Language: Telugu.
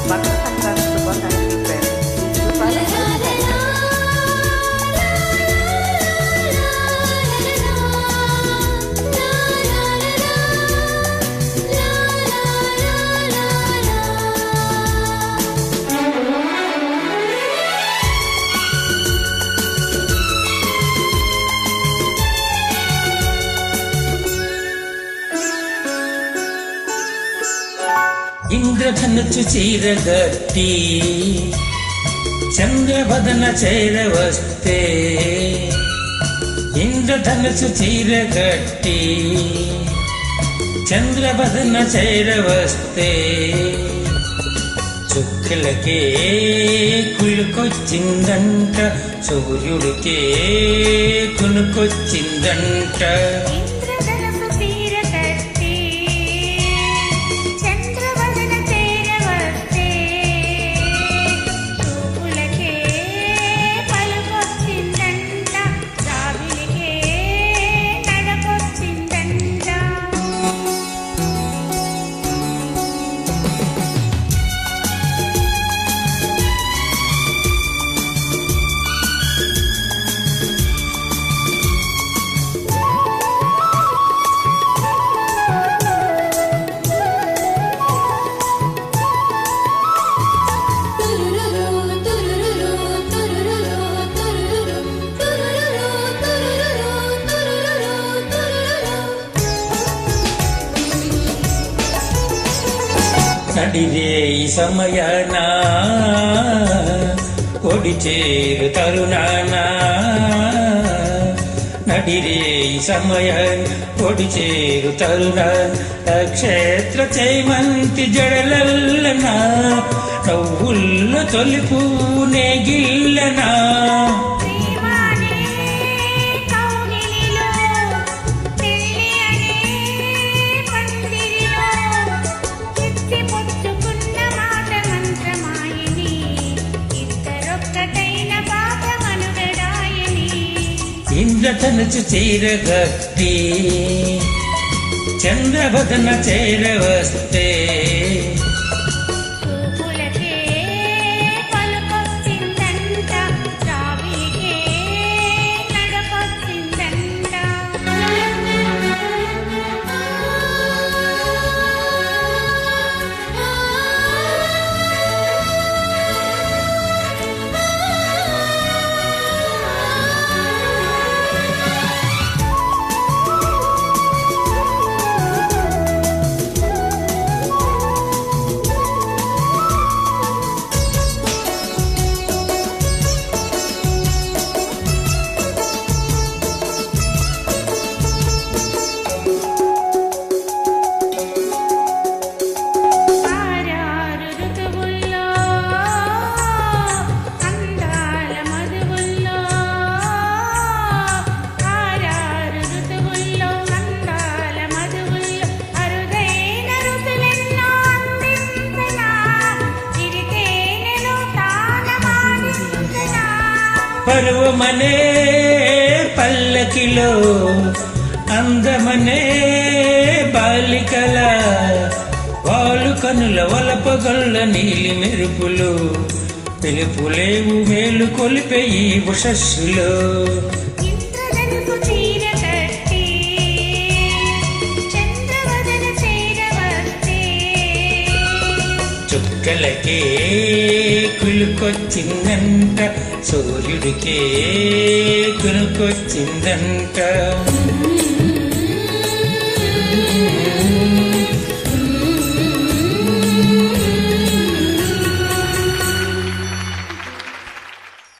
మకర సంక్రాంతి శుభాకాంక్షలు ఫ్రెండ్స్. ఇంద్రధనుచు చీరగట్టి చంద్రవదన చేరవస్తే, ఇంద్రధనుచు చీరగట్టి చంద్రవదన చేరవస్తే, చుక్కలకే కులుకొచ్చిందంట, సూర్యుడికే కునుకొచ్చిందంట. నడిరే ఈ సమయాన కొడి చేరు తరుణాన, నడిరే ఈ సమయాన కొడి చేరు తరుణాన, నక్షత్ర చైమంతి జడలల్లనా, నవ్వుల్లో తొలిపు నేగిల్లనా. ఇంద్రధనుచు చీరగట్టి చంద్రవదన చేరవస్తే, పరువమనే పల్లకిలో అందమనే బాలికల, వాలు కనుల వలపగొల్ల నీలి మెరుపులు, పిలుపులేవు మేలు కొలిపే ఈ ఉషస్సులో. చుక్కలకే కులుకొచ్చిందంట, సూర్యుడికే కునుకొచ్చిందంట.